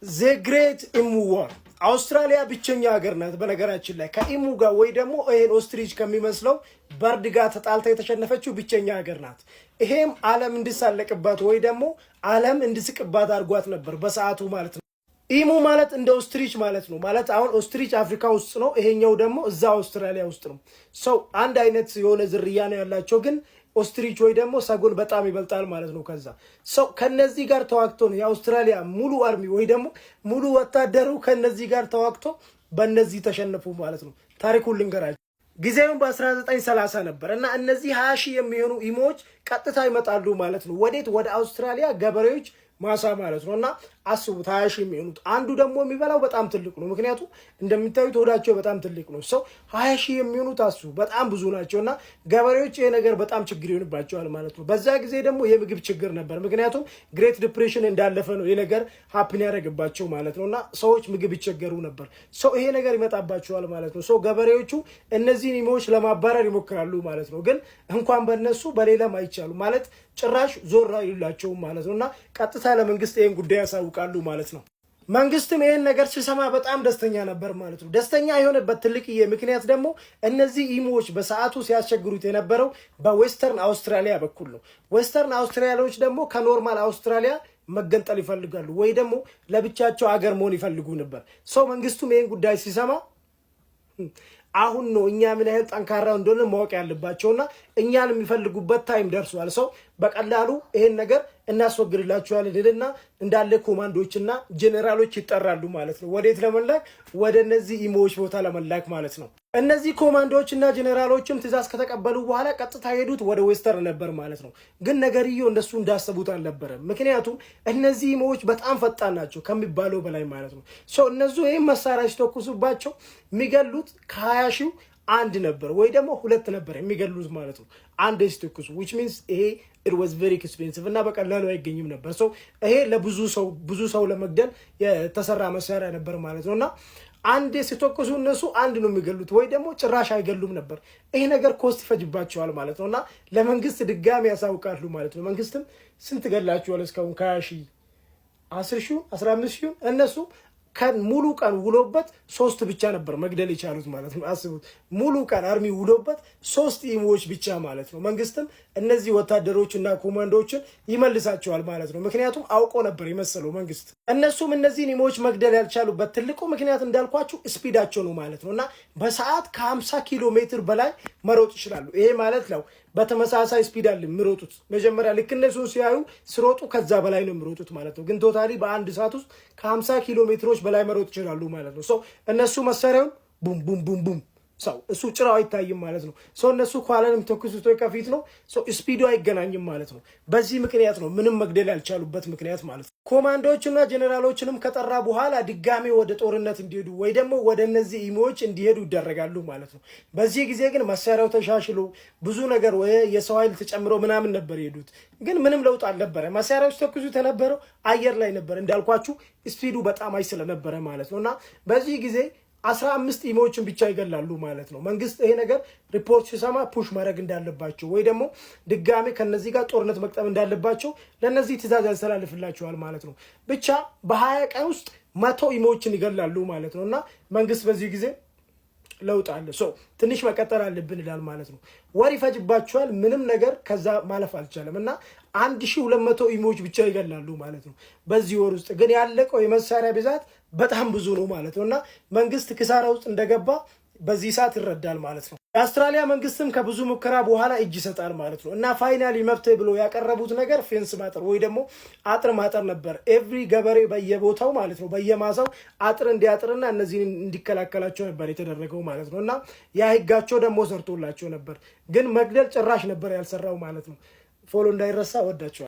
ዘ ግሬት ኢሙ ዋር አውስትራሊያ ብቸኛ ሀገር ናት በነገራችን ላይ ከኢሙ ጋር ወይ ደግሞ ይሄን ኦስትሪች ከሚመስለው በርድ ጋር ተጣልታ የተሸነፈችው ብቸኛ ሀገር ናት። ይሄም ዓለም እንድሳለቅባት ወይ ደግሞ ዓለም እንድስቅባት አድርጓት ነበር በሰዓቱ ማለት ነው። ኢሙ ማለት እንደ ኦስትሪች ማለት ነው። ማለት አሁን ኦስትሪች አፍሪካ ውስጥ ነው፣ ይሄኛው ደግሞ እዛ አውስትራሊያ ውስጥ ነው። ሰው አንድ አይነት የሆነ ዝርያ ነው ያላቸው ግን ኦስትሪች ወይ ደግሞ ሰጎን በጣም ይበልጣል ማለት ነው። ከዛ ሰው ከነዚህ ጋር ተዋግቶ ነው የአውስትራሊያ ሙሉ አርሚ ወይ ደግሞ ሙሉ ወታደሩ ከነዚህ ጋር ተዋግቶ በእነዚህ ተሸነፉ ማለት ነው። ታሪኩን ልንገራችሁ። ጊዜውን በ1930 ነበር እና እነዚህ 20 ሺህ የሚሆኑ ኢሞዎች ቀጥታ ይመጣሉ ማለት ነው። ወዴት? ወደ አውስትራሊያ ገበሬዎች ማሳ ማለት ነው። እና አስቡት 20 ሺህ የሚሆኑት አንዱ ደግሞ የሚበላው በጣም ትልቅ ነው። ምክንያቱም እንደምታዩት ሆዳቸው በጣም ትልቅ ነው። ሰው 20 ሺህ የሚሆኑት አስቡ በጣም ብዙ ናቸው። እና ገበሬዎች ይሄ ነገር በጣም ችግር ይሆንባቸዋል ማለት ነው። በዛ ጊዜ ደግሞ የምግብ ችግር ነበር። ምክንያቱም ግሬት ዲፕሬሽን እንዳለፈ ነው ይሄ ነገር ሀፕን ያደረግባቸው ማለት ነው። እና ሰዎች ምግብ ይቸገሩ ነበር። ሰው ይሄ ነገር ይመጣባቸዋል ማለት ነው። ሰው ገበሬዎቹ እነዚህን ኢሞዎች ለማባረር ይሞክራሉ ማለት ነው። ግን እንኳን በነሱ በሌላም አይቻሉ ማለት ጭራሽ ዞር አይሉላቸውም ማለት ነው። እና ቀጥታ ለመንግስት ይሄን ጉዳይ ያሳውቃሉ ማለት ነው። መንግስትም ይሄን ነገር ሲሰማ በጣም ደስተኛ ነበር ማለት ነው። ደስተኛ የሆነበት ትልቅዬ ምክንያት ደግሞ እነዚህ ኢሞዎች በሰዓቱ ሲያስቸግሩት የነበረው በዌስተርን አውስትራሊያ በኩል ነው። ዌስተርን አውስትራሊያዎች ደግሞ ከኖርማል አውስትራሊያ መገንጠል ይፈልጋሉ ወይ ደግሞ ለብቻቸው አገር መሆን ይፈልጉ ነበር። ሰው መንግስቱም ይሄን ጉዳይ ሲሰማ አሁን ነው እኛ ምን ያህል ጠንካራ እንደሆነ ማወቅ ያለባቸውና እኛን የሚፈልጉበት ታይም ደርሷል። ሰው በቀላሉ ይሄን ነገር እናስወግድላችኋለን ይልና እንዳለ ኮማንዶችና ጄኔራሎች ይጠራሉ ማለት ነው። ወዴት ለመላክ? ወደ እነዚህ ኢሞዎች ቦታ ለመላክ ማለት ነው። እነዚህ ኮማንዶችና ጄኔራሎችም ትእዛዝ ከተቀበሉ በኋላ ቀጥታ ሄዱት ወደ ዌስተርን ነበር ማለት ነው። ግን ነገርየው እንደሱ እንዳሰቡት አልነበረም። ምክንያቱም እነዚህ ኢሞዎች በጣም ፈጣን ናቸው ከሚባለው በላይ ማለት ነው። ሰው እነሱ ይህም መሳሪያ ሲተኩሱባቸው የሚገሉት ከ20 ሺው አንድ ነበር ወይ ደግሞ ሁለት ነበር የሚገሉት ማለት ነው። አንድ ሲተኩሱ which means ይሄ it was very expensive እና በቀላሉ አይገኝም ነበር። ሰው ይሄ ብዙ ሰው ለመግደል የተሰራ መሳሪያ ነበር ማለት ነውና አንድ ሲተኩሱ እነሱ አንድ ነው የሚገሉት ወይ ደግሞ ጭራሽ አይገሉም ነበር። ይሄ ነገር ኮስት ይፈጅባቸዋል ማለት ነውና ለመንግስት ድጋሚ ያሳውቃሉ ማለት ነው። መንግስትም ስንት ገላችኋል እስካሁን? 20 ሺህ 10 ሺህ 15 ሺህ እነሱ ሙሉ ቀን ውሎበት 3 ብቻ ነበር መግደል የቻሉት ማለት ነው። አስቡት ሙሉ ቀን አርሚ ውሎበት 3 ኢሞዎች ብቻ ማለት ነው። መንግስትም እነዚህ ወታደሮችና ኮማንዶዎችን ይመልሳቸዋል ማለት ነው። ምክንያቱም አውቆ ነበር የመሰለው መንግስት። እነሱም እነዚህን ኢሞዎች መግደል ያልቻሉበት ትልቁ ምክንያት እንዳልኳችሁ ስፒዳቸው ነው ማለት ነው። እና በሰዓት ከ50 ኪሎ ሜትር በላይ መሮጥ ይችላሉ። ይሄ ማለት ነው በተመሳሳይ ስፒድ አለ የሚሮጡት። መጀመሪያ ልክ እነሱ ሲያዩ ሲሮጡ ከዛ በላይ ነው የሚሮጡት ማለት ነው። ግን ቶታሊ በአንድ ሰዓት ውስጥ ከ50 ኪሎ ሜትሮች በላይ መሮጥ ይችላሉ ማለት ነው። ሰው እነሱ መሳሪያውን ቡም ቡም ቡም ቡም ሰው እሱ ጭራው አይታይም ማለት ነው። ሰው እነሱ ኋላን የሚተኩሱት ከፊት ነው። ሰው ስፒዱ አይገናኝም ማለት ነው። በዚህ ምክንያት ነው ምንም መግደል ያልቻሉበት ምክንያት ማለት ነው። ኮማንዶዎችና ጄኔራሎችንም ከጠራ በኋላ ድጋሜ ወደ ጦርነት እንዲሄዱ ወይ ደግሞ ወደ እነዚህ ኢሞዎች እንዲሄዱ ይደረጋሉ ማለት ነው። በዚህ ጊዜ ግን መሳሪያው ተሻሽሎ ብዙ ነገር ወይ የሰው ኃይል ተጨምሮ ምናምን ነበር የሄዱት። ግን ምንም ለውጥ አልነበረ። መሳሪያው ተኩሱት የነበረው አየር ላይ ነበር እንዳልኳችሁ ስፒዱ በጣም አይ ስለነበረ ማለት ነውና በዚህ ጊዜ 15 ኢሞዎችን ብቻ ይገላሉ ማለት ነው። መንግስት ይሄ ነገር ሪፖርት ሲሰማ ፑሽ ማድረግ እንዳለባቸው ወይ ደግሞ ድጋሜ ከነዚህ ጋር ጦርነት መቅጠም እንዳለባቸው ለነዚህ ትእዛዝ ያስተላልፍላቸዋል ማለት ነው። ብቻ በ20 ቀን ውስጥ 100 ኢሞዎችን ይገላሉ ማለት ነው። እና መንግስት በዚህ ጊዜ ለውጥ አለ። ትንሽ መቀጠል አለብን ይላል ማለት ነው። ወር ይፈጅባቸዋል። ምንም ነገር ከዛ ማለፍ አልቻለም እና 1200 ኢሞዎች ብቻ ይገላሉ ማለት ነው በዚህ ወር ውስጥ። ግን ያለቀው የመሳሪያ ብዛት በጣም ብዙ ነው ማለት ነው። እና መንግስት ክሳራ ውስጥ እንደገባ በዚህ ሰዓት ይረዳል ማለት ነው። የአውስትራሊያ መንግስትም ከብዙ ሙከራ በኋላ እጅ ይሰጣል ማለት ነው። እና ፋይናሊ መፍትሄ ብሎ ያቀረቡት ነገር ፌንስ ማጠር ወይ ደግሞ አጥር ማጠር ነበር። ኤቭሪ ገበሬ በየቦታው ማለት ነው በየማሳው አጥር እንዲያጥርና እነዚህን እንዲከላከላቸው ነበር የተደረገው ማለት ነው። እና ያ ህጋቸው ደግሞ ሰርቶላቸው ነበር። ግን መግደል ጭራሽ ነበር ያልሰራው ማለት ነው። ፎሎ እንዳይረሳ ወዳቸዋል።